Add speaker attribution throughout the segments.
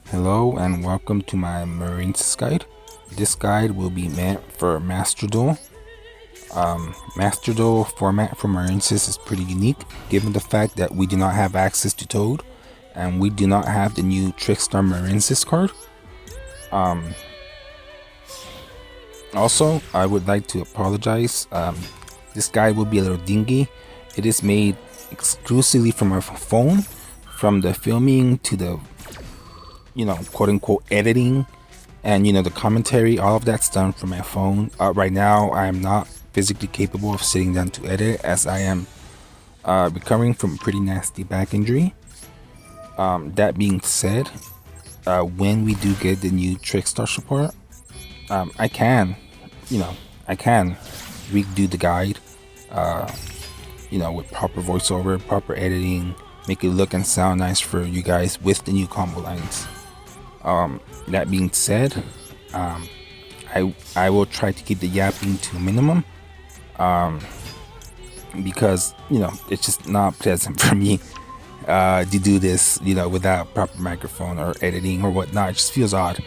Speaker 1: Hello and welcome to my Marincess guide. This guide will be meant for Master Duel. Master Duel format for Marincess is pretty unique given the fact that we do not have access to Toad and we do not have the new Trickstar Marincess card. Also, I would like to apologize. This guide will be a little dingy. It is made exclusively from my phone, from the filming to the quote unquote editing and the commentary. All of that's done from my phone. Right now I am not physically capable of sitting down to edit, as I am recovering from a pretty nasty back injury. That being said, when we do get the new Trickstar support, I can redo the guide with proper voiceover, proper editing, make it look and sound nice for you guys with the new combo lines. That being said, I will try to keep the yapping to a minimum, because it's just not pleasant for me to do this without proper microphone or editing or whatnot. It just feels odd.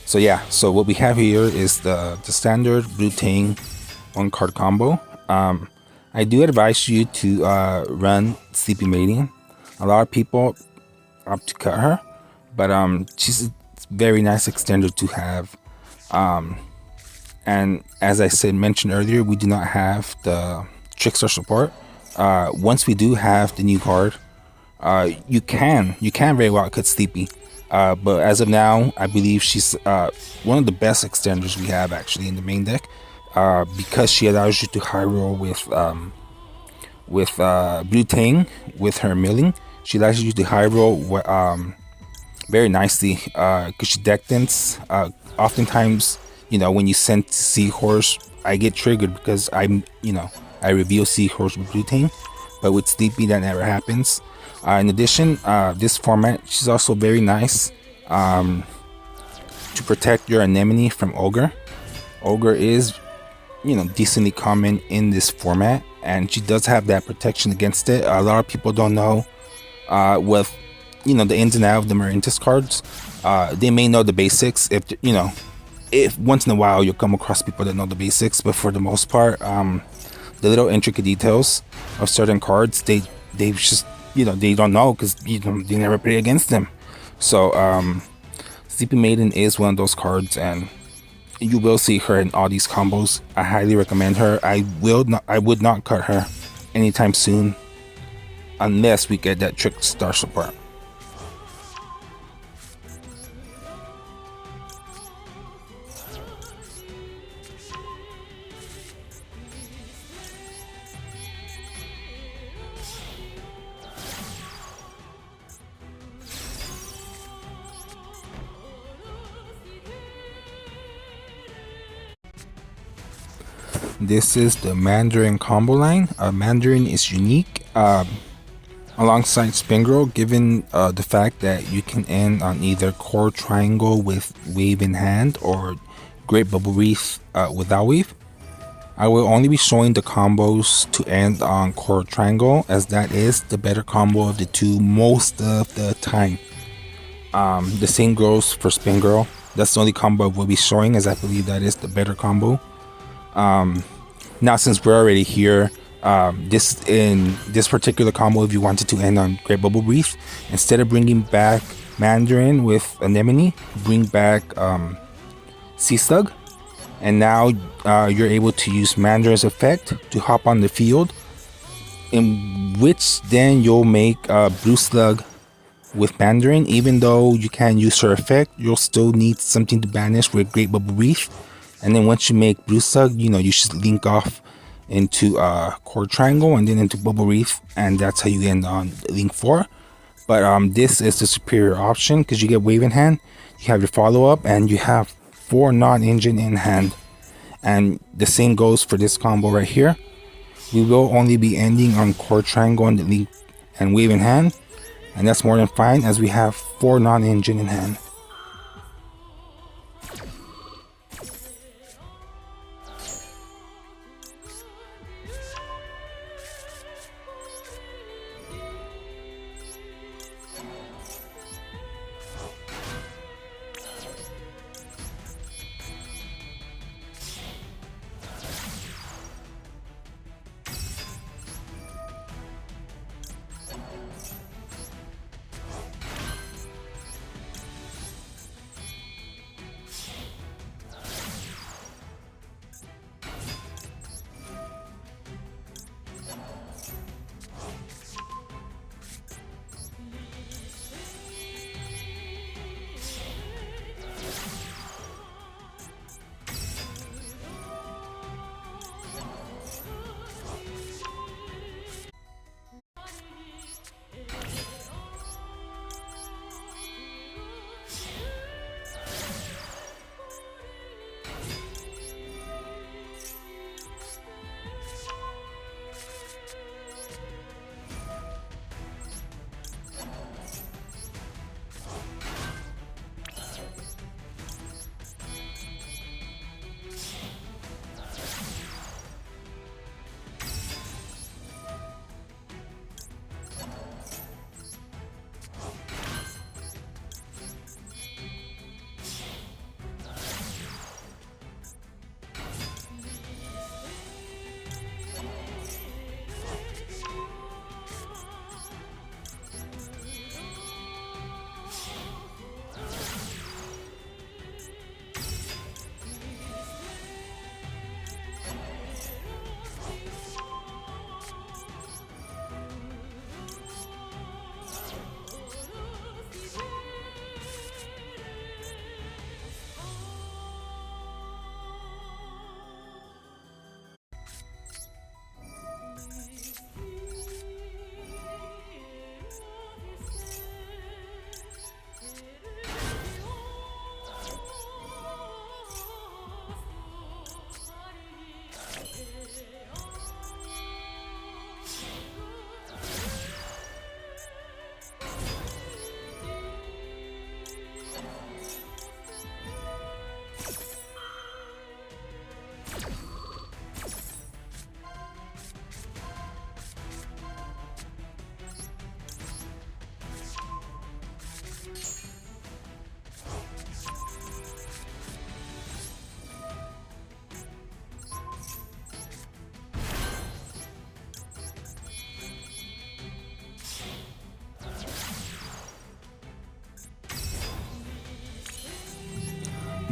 Speaker 1: So what we have here is the standard Blue Tang 1-card combo. I do advise you to run Sleepy Maiden. A lot of people opt to cut her, but she's a very nice extender to have. And as I mentioned earlier, we do not have the Trickstar support. Once we do have the new card, you can very well cut Sleepy. But as of now, I believe she's one of the best extenders we have actually in the main deck, because she allows you to high roll with Blue Tang with her milling. She allows you to high roll very nicely, because she deck dents. Oftentimes, when you send Seahorse, I get triggered because I reveal Seahorse with Blue Tang, but with Sleepy that never happens. In addition, this format, she's also very nice to protect your Anemone from Ogre. Ogre is decently common in this format, and she does have that protection against it. A lot of people don't know with the ins and outs of the Marincess cards. They may know the basics if once in a while you'll come across people that know the basics, but for the most part, the little intricate details of certain cards, they just they don't know because they never play against them. So Sleepy Maiden is one of those cards, and you will see her in all these combos. I highly recommend her. I would not cut her anytime soon unless we get that Trickstar support. This is the Mandarin combo line. Mandarin is unique alongside Spin Girl, given the fact that you can end on either Core Triangle with Wave in hand or Great Bubble Wreath without Wave. I will only be showing the combos to end on Core Triangle, as that is the better combo of the two most of the time. The same goes for Spin Girl. That's the only combo we'll be showing, as I believe that is the better combo. Now, since we're already here, this particular combo, if you wanted to end on Great Bubble Wreath, instead of bringing back Mandarin with Anemone, bring back Sea Slug, and now you're able to use Mandarin's effect to hop on the field, in which then you'll make Blue Slug with Mandarin. Even though you can use her effect, you'll still need something to banish with Great Bubble Wreath. And then once you make Blue Slug, you should link off into Core Triangle and then into Bubble Wreath, and that's how you end on Link 4. But this is the superior option because you get Wave in hand, you have your follow-up, and you have 4 non-engine in hand. And the same goes for this combo right here. We will only be ending on Core Triangle and the Link and Wave in hand, and that's more than fine as we have 4 non-engine in hand.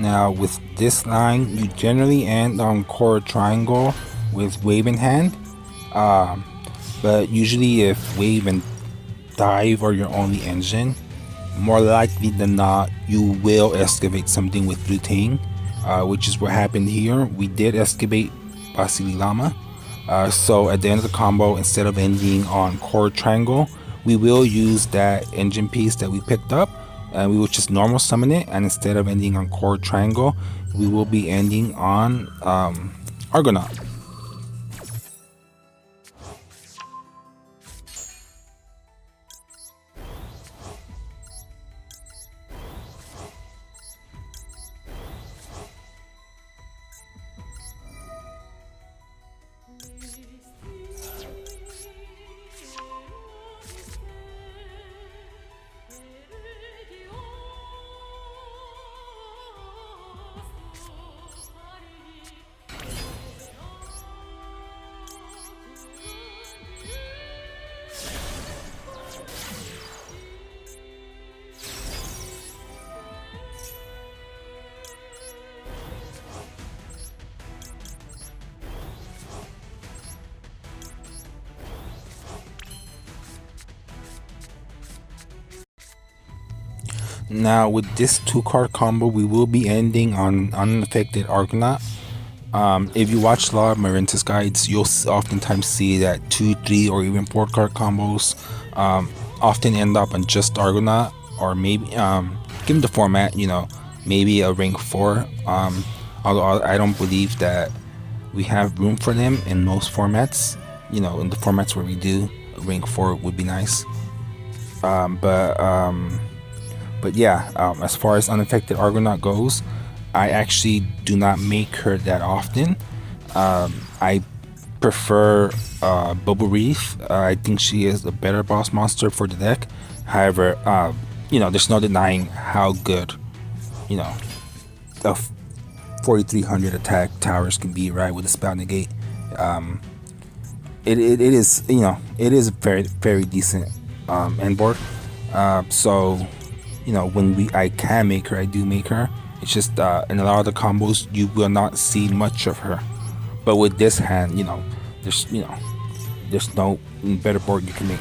Speaker 1: Now with this line, you generally end on core triangle with wave in hand, but usually if wave and dive are your only engine, more likely than not you will excavate something with Blue which is what happened here. We did excavate Basili Lama. So at the end of the combo, instead of ending on core triangle, we will use that engine piece that we picked up, and we will just normal summon it, and instead of ending on core triangle, we will be ending on Argonaut. Now with this 2-card combo, we will be ending on unaffected Argonaut. If you watch a lot of Marincess guides, you'll oftentimes see that 2, 3, or even 4-card combos often end up on just Argonaut, or maybe, given the format, maybe a rank 4. Although I don't believe that we have room for them in most formats. In the formats where we do, rank 4 would be nice. But yeah, as far as unaffected Argonaut goes, I actually do not make her that often. I prefer Bubble Reef. I think she is a better boss monster for the deck. However, there's no denying how good, the 4300 attack towers can be, right, with the Spout Negate. It is, it is very, very decent end board. So when I can make her, I do make her. It's just in a lot of the combos you will not see much of her. But with this hand, there's no better board you can make.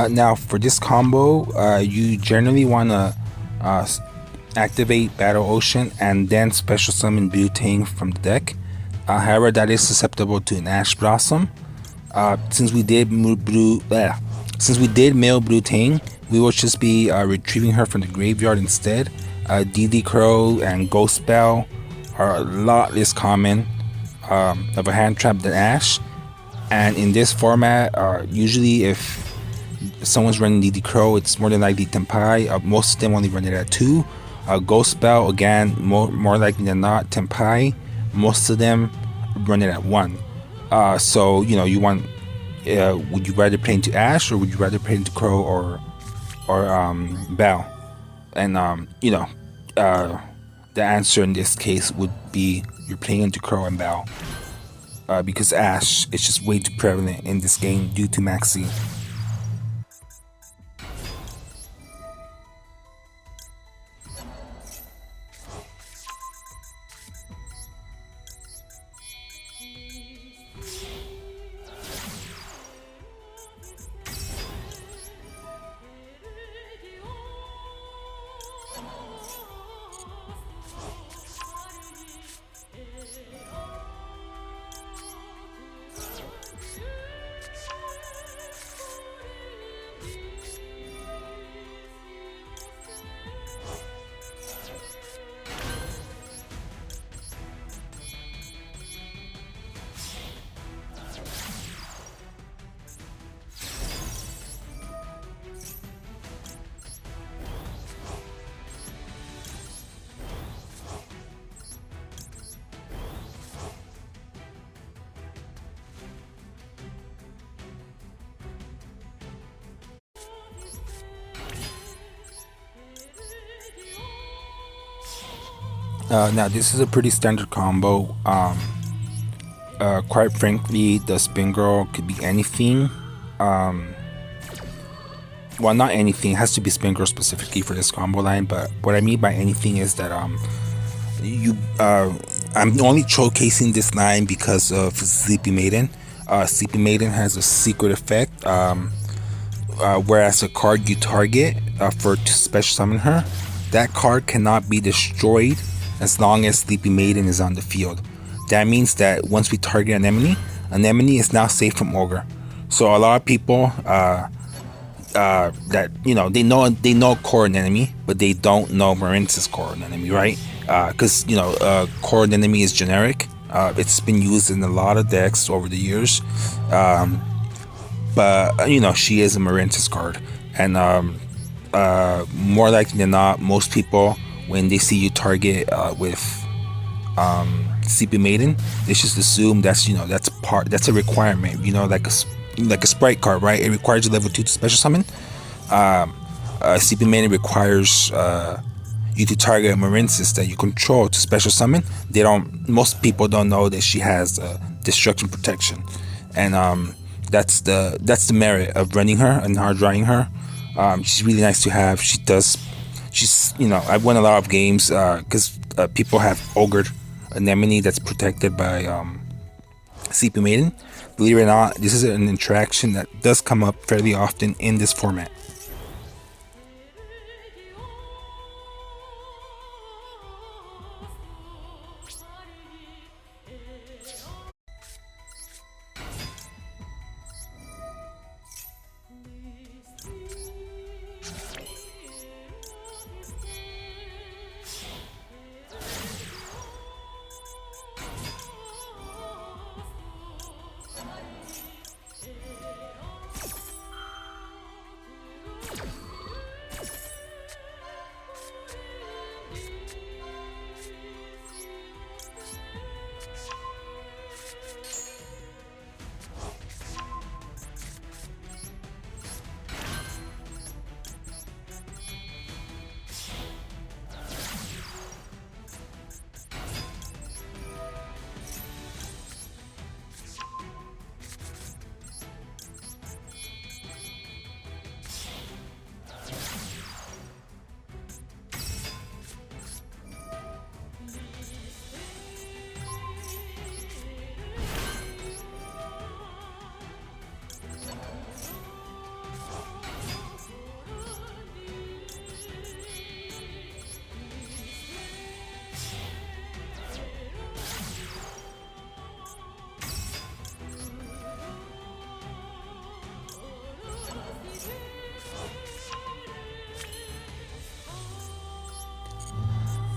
Speaker 1: Now for this combo, you generally want to activate Battle Ocean and then special summon Butane from the deck. However, that is susceptible to an Ash Blossom. Since we did mail Butane, we will just be retrieving her from the graveyard instead. DD Crow and Ghost Bell are a lot less common of a hand trap than Ash. And in this format, usually if someone's running DD Crow, it's more than likely Tempai. Most of them only run it at 2. Ghost Spell, again, more likely than not, Tempai, most of them run it at 1. So, you know, you want, would you rather play into Ash, or would you rather play into Crow or Bell? And, you know, the answer in this case would be you're playing into Crow and Bell. Because Ash is just way too prevalent in this game due to Maxi. Now this is a pretty standard combo. Quite frankly, the Spin Girl could be anything. Well, not anything. It has to be Spin Girl specifically for this combo line. But what I mean by anything is that I'm only showcasing this line because of Sleepy Maiden. Sleepy Maiden has a secret effect. Whereas a card you target to special summon her, that card cannot be destroyed as long as Sleepy Maiden is on the field. That means that once we target an enemy is now safe from Ogre. So a lot of people that, you know, they know core enemy, but they don't know Marincess core enemy, right? Because you know, core enemy is generic. It's been used in a lot of decks over the years. But you know, she is a Marincess card, and more likely than not, most people, when they see you target with CP Maiden, they just assume that's, you know, that's a requirement, you know, like a sprite card, right? It requires a level 2 to special summon. CP Maiden requires you to target a Marincess that you control to special summon. Most people don't know that she has destruction protection, and that's the merit of running her and hard drawing her. She's really nice to have. She's, you know, I've won a lot of games because people have ogred anemone that's protected by CP Maiden. Believe it or not, this is an interaction that does come up fairly often in this format.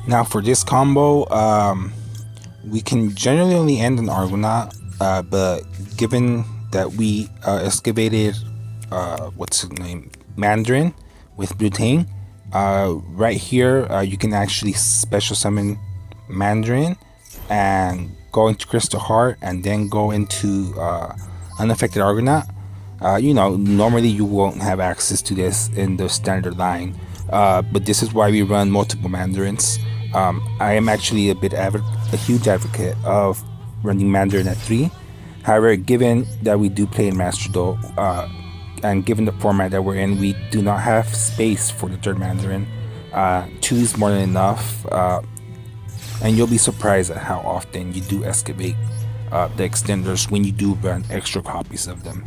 Speaker 1: Now for this combo, we can generally only end an Argonaut, but given that we excavated what's his name, Mandarin with Butane, Right here, you can actually special summon Mandarin and go into Crystal Heart and then go into Unaffected Argonaut. Normally you won't have access to this in the standard line, but this is why we run multiple Mandarins. I am actually a huge advocate of running Mandarin at 3. However, given that we do play in Master Duel, and given the format that we're in, we do not have space for the third Mandarin. 2 is more than enough, and you'll be surprised at how often you do excavate the extenders when you do run extra copies of them.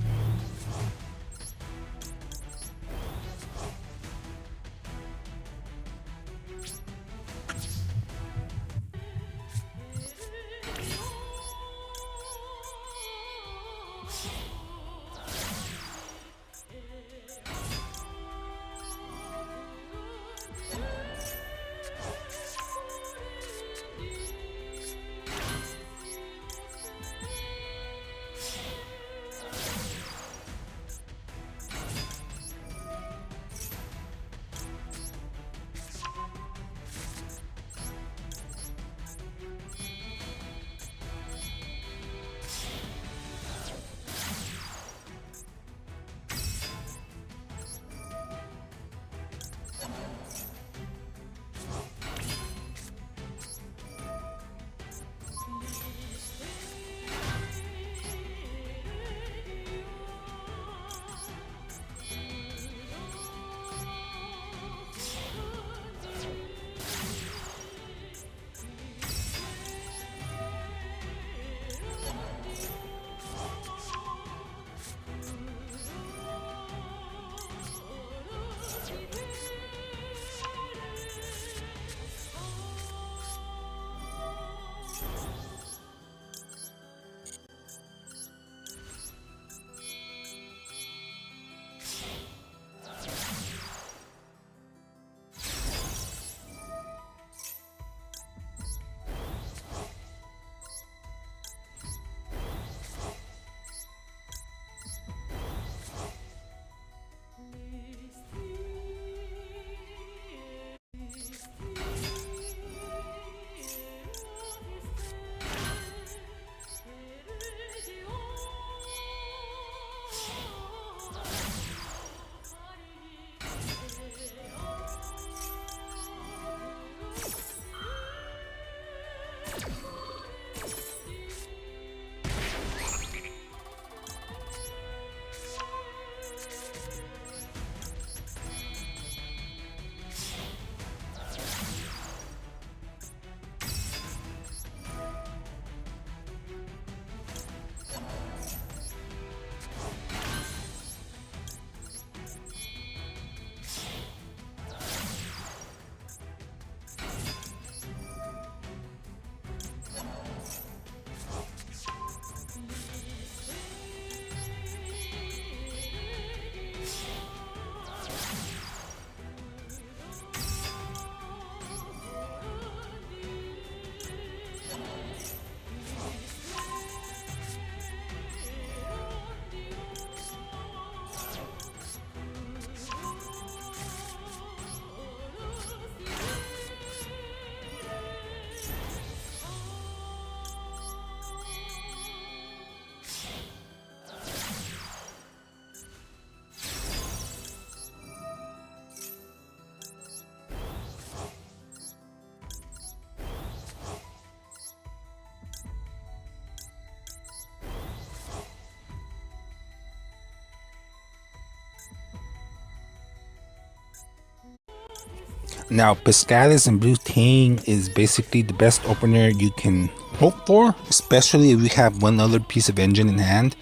Speaker 1: Now, Piscalis and Blue Tang is basically the best opener you can hope for, especially if you have one other piece of engine in hand.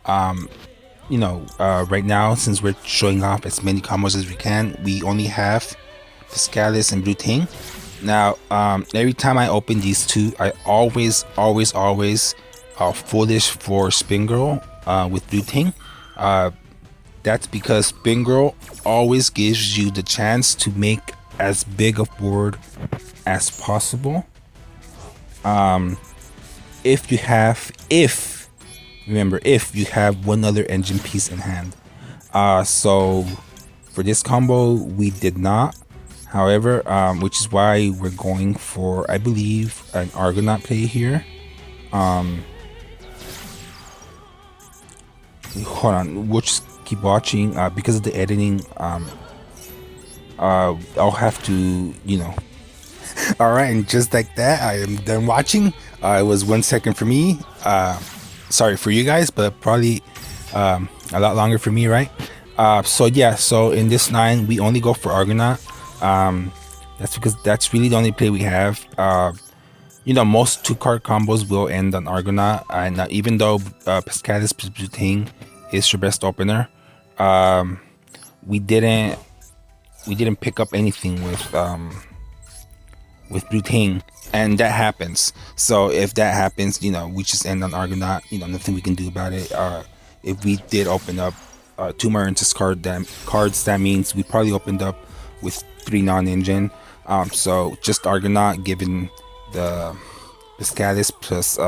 Speaker 1: Right now, since we're showing off as many combos as we can, we only have Piscalis and Blue Tang. Now, every time I open these two, I always foolish for Spin Girl with Blue Tang. That's because Spin Girl always gives you the chance to make as big a board as possible. If you have one other engine piece in hand. So for this combo, we did not. However, which is why we're going for, I believe, an Argonaut play here. Hold on, we'll just keep watching because of the editing. I'll have to, all right, and just like that, I am done watching. It was 1 second for me. Sorry for you guys, but probably a lot longer for me, right? So yeah, so in this 9, we only go for Argonaut. That's because that's really the only play we have. Most 2-card combos will end on Argonaut, and even though Piscatus Butane is your best opener, we didn't pick up anything with Butane, and that happens. So if that happens, we just end on Argonaut. Nothing we can do about it. If we did open up 2 Marincess cards, that means we probably opened up with 3 non-engine. So just Argonaut, given the Piscatus plus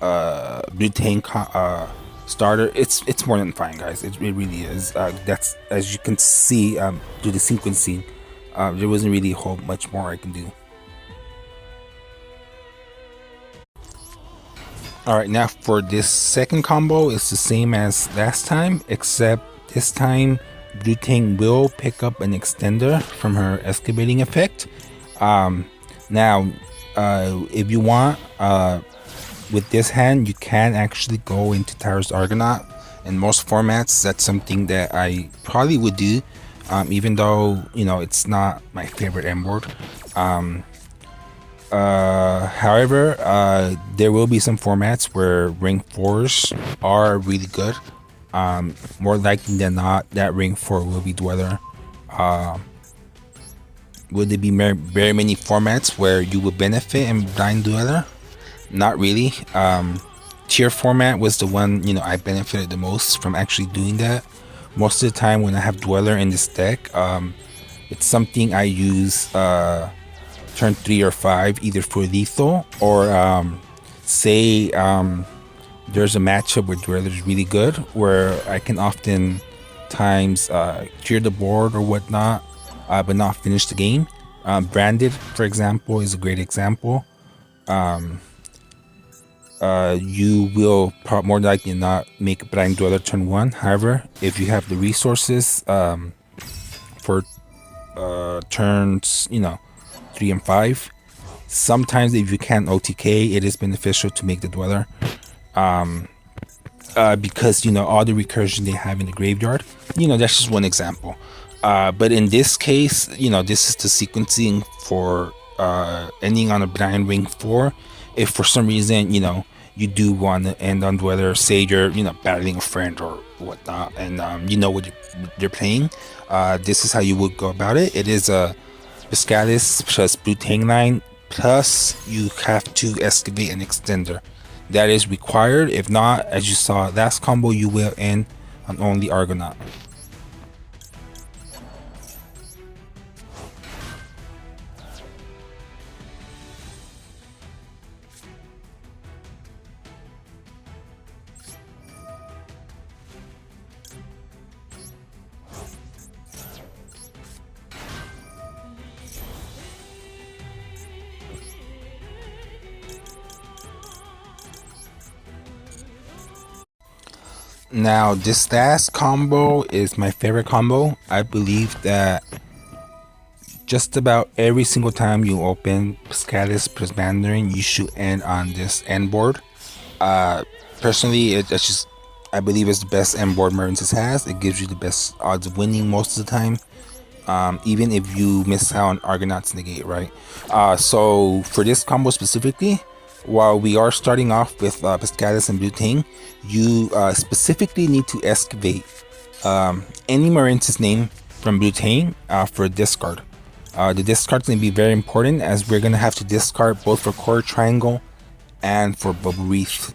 Speaker 1: Butane starter, it's more than fine, guys. It really is. That's, as you can see through the sequencing, there wasn't really a whole much more I can do. Alright, now for this second combo, it's the same as last time, except this time Butane will pick up an extender from her excavating effect. Now, if you want, with this hand, you can actually go into Tyrus Argonaut. In most formats, that's something that I probably would do, even though, it's not my favorite end board. However, there will be some formats where ring 4s are really good. More likely than not, that ring 4 will be Dweller. Would there be very many formats where you would benefit in Blind Dweller? Not really. Tier format was the one, I benefited the most from actually doing that. Most of the time when I have Dweller in this deck, it's something I use turn 3 or 5, either for lethal or say there's a matchup where Dweller is really good, where I can often times clear the board or whatnot, but not finish the game. Branded, for example, is a great example. You will more likely not make Blind Dweller turn 1. However, if you have the resources for turns 3 and 5, sometimes if you can't OTK, it is beneficial to make the Dweller, because all the recursion they have in the graveyard. That's just one example. But in this case, this is the sequencing for ending on a blind ring 4. If for some reason you do want to end on Dweller, say you're battling a friend or whatnot, and what you're playing, this is how you would go about it. It is a Piscatus plus Butane line, plus you have to excavate an extender. That is required. If not, as you saw last combo, you will end on only Argonaut. Now, this last combo is my favorite combo. I believe that just about every single time you open Piscatus plus Mandarin, you should end on this end board. Personally, it's just, I believe it's the best end board Marincess has. It gives you the best odds of winning most of the time, even if you miss out on Argonaut's negate, right? So for this combo specifically, while we are starting off with Piscatus and Butane, you specifically need to excavate any Marincess name from Butane for discard. The discard is going to be very important, as we're going to have to discard both for Core Triangle and for Bubble Wreath.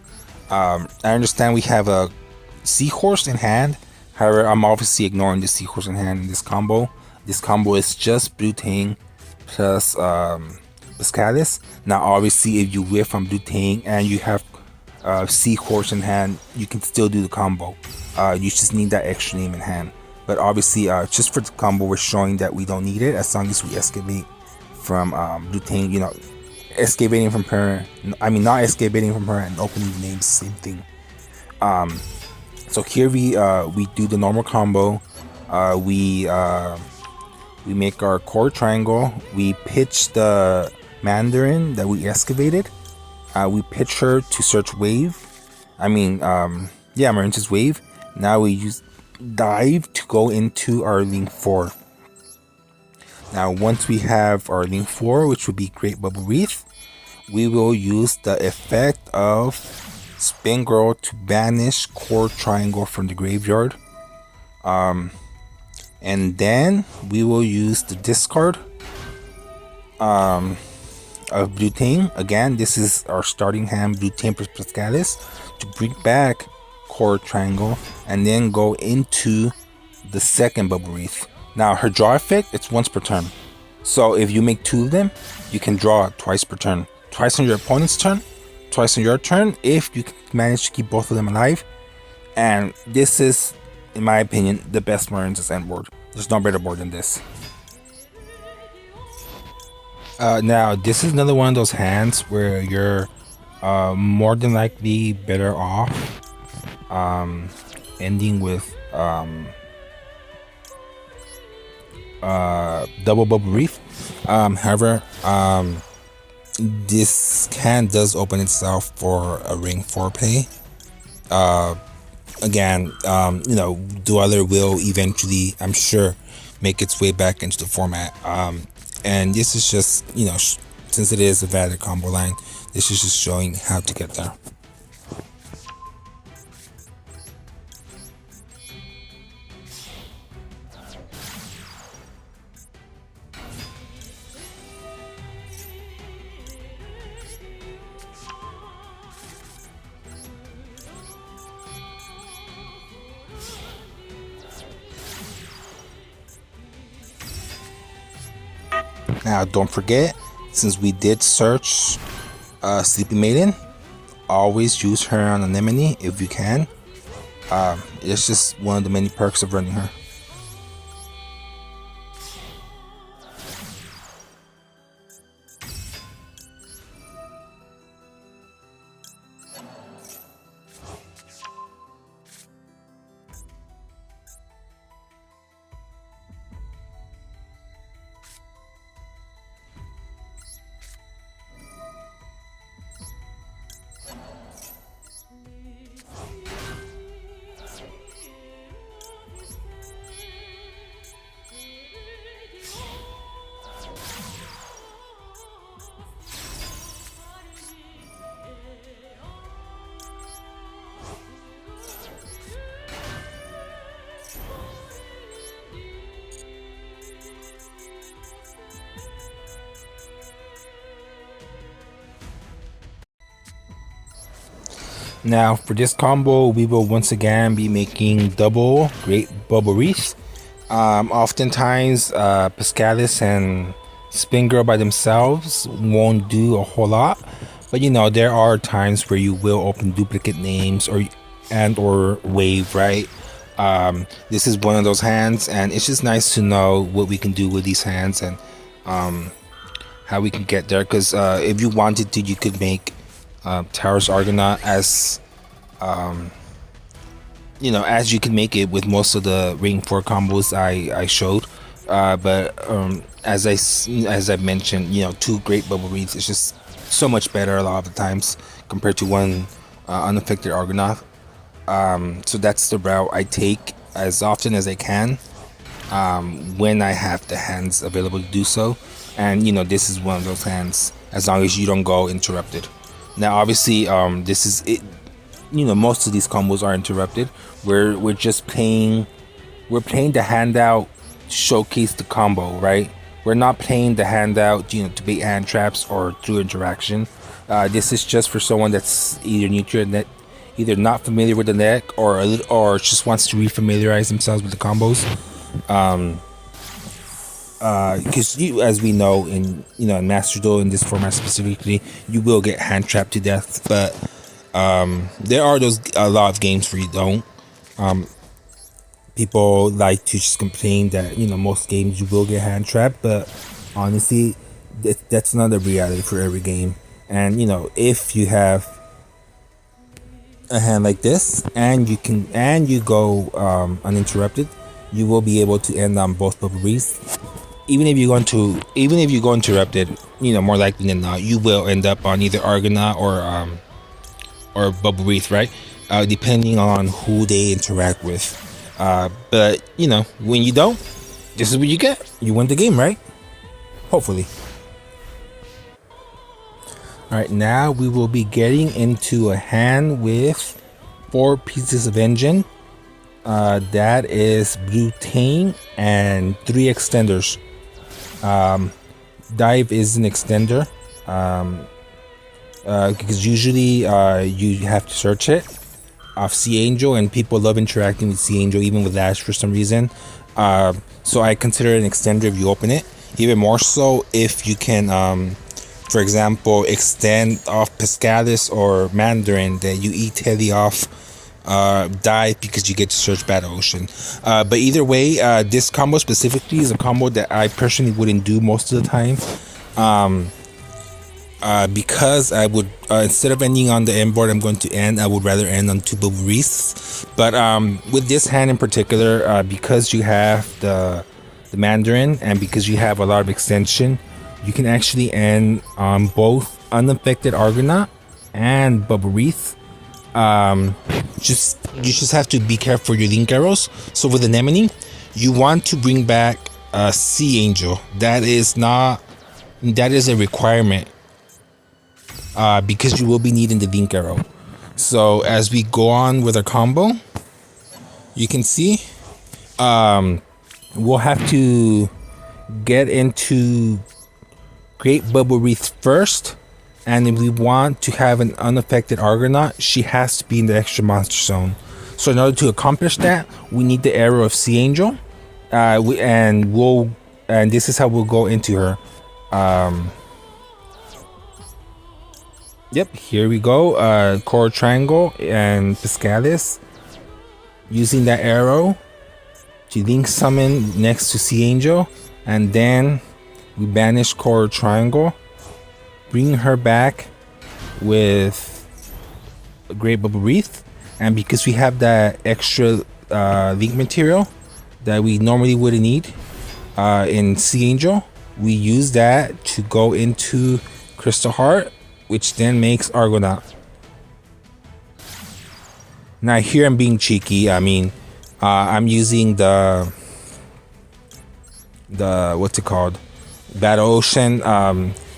Speaker 1: I understand we have a Seahorse in hand. However, I'm obviously ignoring the Seahorse in hand in this combo. This combo is just Butane plus Piscatus. Now, obviously, if you whiff from Butane and you have Seahorse in hand, you can still do the combo. You just need that extra name in hand. But obviously, just for the combo, we're showing that we don't need it as long as we escalate from Bluetang, you know, escalating from her. I mean, not escalating from her and opening the names, same thing. So here we do the normal combo. We make our core triangle. We pitch the Mandarin that we excavated. We pitch her to search wave. I mean, yeah, Marincess wave. Now we use dive to go into our link 4. Now once we have our link 4, which would be Great Bubble Wreath, we will use the effect of Spin Girl to banish core triangle from the graveyard. And then we will use the discard of Bluetang. Again, this is our starting hand, Bluetang plus Pascalis, to bring back core triangle and then go into the second Bubble Wreath. Now her draw effect, it's once per turn. So if you make 2 of them, you can draw twice per turn. Twice on your opponent's turn, twice on your turn, if you manage to keep both of them alive. And this is, in my opinion, the best Marincess end board. There's no better board than this. Now, this is another one of those hands where you're more than likely better off ending with double Bubble Wreath. However, this hand does open itself for a ring 4 play. Again, you know, Dueler will eventually, I'm sure, make its way back into the format. And this is just, you know, since it is a valid combo line, this is just showing how to get there. Now, don't forget, since we did search Sleepy Maiden, always use her on Anemone if you can. It's just one of the many perks of running her. Now for this combo, we will once again be making double Great Bubble Wreath. Oftentimes, Pascalis and Spin Girl by themselves won't do a whole lot, but you know, there are times where you will open duplicate names or wave, right? This is one of those hands, and it's just nice to know what we can do with these hands and how we can get there. Because if you wanted to, you could make Towers Argonaut as you know, as you can make it with most of the Ring 4 combos I showed. But as I mentioned, you know, 2 Great Bubble Wreaths is just so much better a lot of the times compared to one unaffected Argonaut. So that's the route I take as often as I can when I have the hands available to do so. And you know, this is one of those hands, as long as you don't go interrupted. Now obviously this is it, you know, most of these combos are interrupted. We're just playing, we're playing the handout to showcase the combo, right? We're not playing the handout, you know, to bait hand traps or through interaction. This is just for someone that's either new to the deck, either not familiar with the deck, or just wants to refamiliarize themselves with the combos. Because you, as we know, in Master Duel, in this format specifically, you will get hand trapped to death. But there are a lot of games where you don't. People like to just complain that most games you will get hand trapped, but honestly, that's not a reality for every game. And if you have a hand like this and you go uninterrupted, you will be able to end on both bubble wreaths. Even if you go interrupted, more likely than not, you will end up on either Argonaut or bubble wreath, right? Depending on who they interact with. But when you don't, this is what you get. You win the game, right? Hopefully. All right, now we will be getting into a hand with 4 pieces of engine. That is butane and 3 extenders. Dive is an extender, because usually you have to search it off Sea Angel, and people love interacting with Sea Angel, even with Ash for some reason. So I consider it an extender if you open it. Even more so if you can, for example, extend off Piscalis or Mandarin, that you E-Teddy off Dive because you get to search Battle Ocean. But either way, this combo specifically is a combo that I personally wouldn't do most of the time. Because I would, instead of ending on the end board, I would rather end on 2 bubble wreaths. But with this hand in particular, because you have the Mandarin and because you have a lot of extension, you can actually end on both unaffected Argonaut and bubble wreath. You just have to be careful for your link arrows. So with Anemone, you want to bring back Sea Angel. That is a requirement, because you will be needing the link arrow. So as we go on with our combo, you can see we'll have to get into Great Bubble Wreath first. And if we want to have an unaffected Argonaut, she has to be in the extra monster zone. So in order to accomplish that, we need the arrow of Sea Angel, and this is how we'll go into her. Yep, here we go. Core Triangle and Piscalis. Using that arrow to link summon next to Sea Angel, and then we banish Core Triangle. Bring her back with a Great Bubble Wreath, and because we have that extra link material that we normally wouldn't need in Sea Angel, we use that to go into Crystal Heart, which then makes Argonaut. Now here I'm being cheeky. I mean, I'm using the what's it called, Battle Ocean.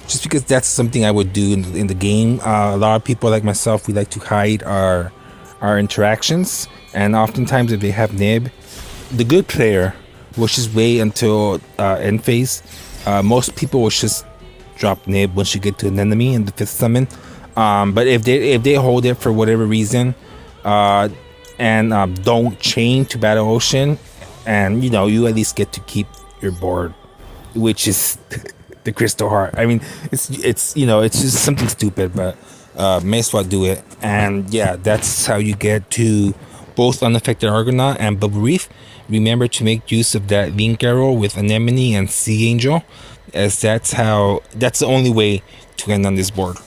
Speaker 1: Just because that's something I would do in the game. A lot of people like myself, we like to hide our interactions, and oftentimes if they have nib, the good player will just wait until end phase. Most people will just drop nib once you get to an enemy in the 5th summon. But if they hold it for whatever reason, and don't chain to Battle Ocean, and you at least get to keep your board, which is the Crystal Heart. I mean, it's just something stupid, but may as well do it. And yeah, that's how you get to both unaffected Argonaut and Bubble Wreath. Remember to make use of that link arrow with Anemone and Sea Angel, as that's the only way to end on this board.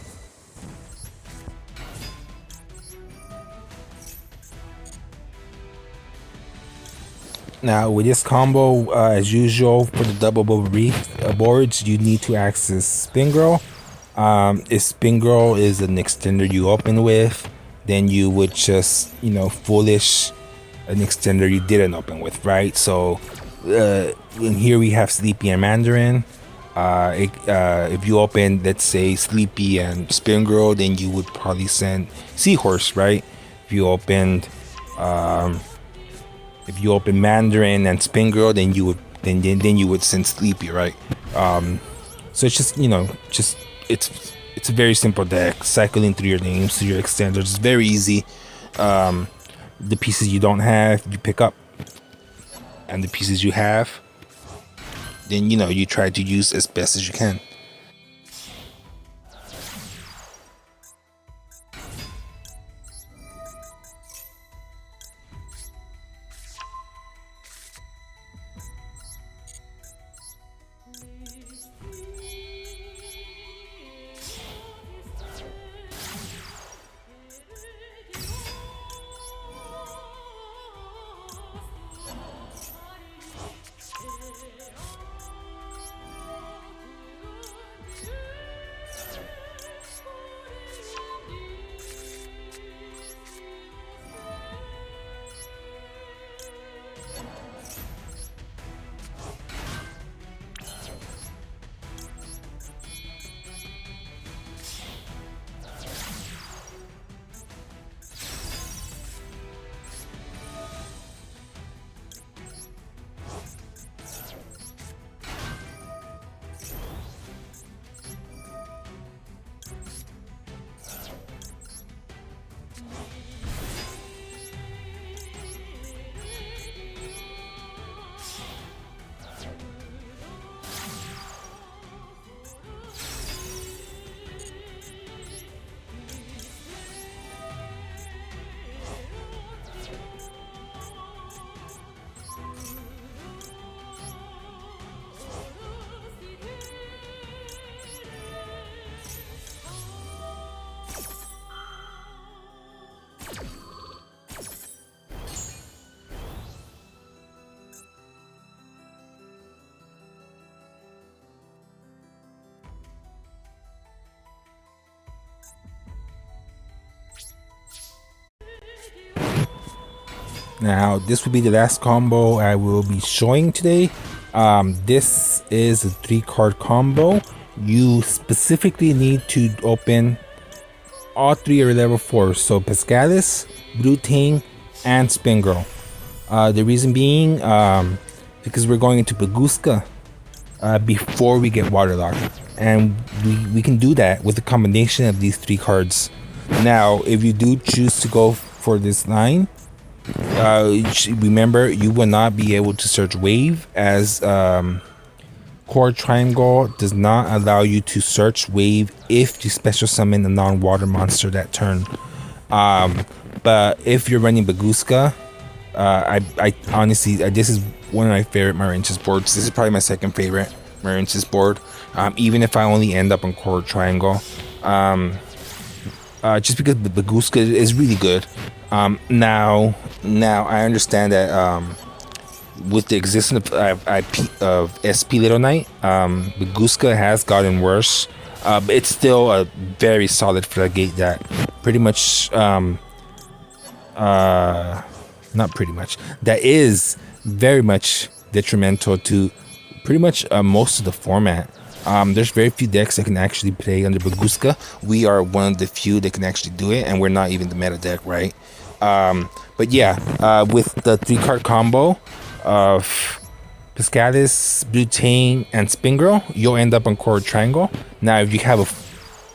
Speaker 1: Now with this combo, as usual for the double Bubble Wreath boards, you need to access Spin Girl. If Spin Girl is an extender you open with, then you would just foolish an extender you didn't open with, right? So in here we have Sleepy and Mandarin. If you open, let's say, Sleepy and Spin Girl, then you would probably send Seahorse, right? If you opened Mandarin and Spin Girl, then you would send Sleepy, right? So it's just it's a very simple deck. Cycling through your names, through your extenders, it's very easy. The pieces you don't have, you pick up, and the pieces you have, then you try to use as best as you can. Now, this will be the last combo I will be showing today. This is a 3-card combo. You specifically need to open all 3 are level 4. So Pescalis, Blue and Spin Girl. The reason being, because we're going into Baguska before we get Waterlogged. And we can do that with a combination of these 3 cards. Now, if you do choose to go for this line, remember you will not be able to search Wave, as Core Triangle does not allow you to search Wave if you special summon a non-water monster that turn. But if you're running Baguska, I honestly, this is one of my favorite Marincess boards. This is probably my second favorite Marincess board, even if I only end up on Core Triangle. Just because the Baguska is really good. Now I understand that with the existence of SP Little Knight, Baguska has gotten worse, but it's still a very solid floodgate that pretty much, not pretty much, that is very much detrimental to pretty much most of the format. There's very few decks that can actually play under Baguska. We are one of the few that can actually do it, and we're not even the meta deck, right? But yeah, with the 3-card combo of Pescalis, Blue and Spin Girl, you'll end up on Core Triangle. Now, if you have a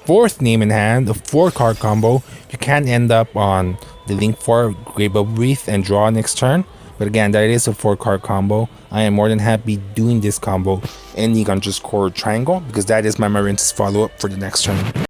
Speaker 1: 4th name in hand, a 4-card combo, you can end up on the Link 4, Great Bubble Wreath, and draw next turn. But again, that is a 4-card combo. I am more than happy doing this combo ending on just Core Triangle, because that is my Marincess follow-up for the next turn.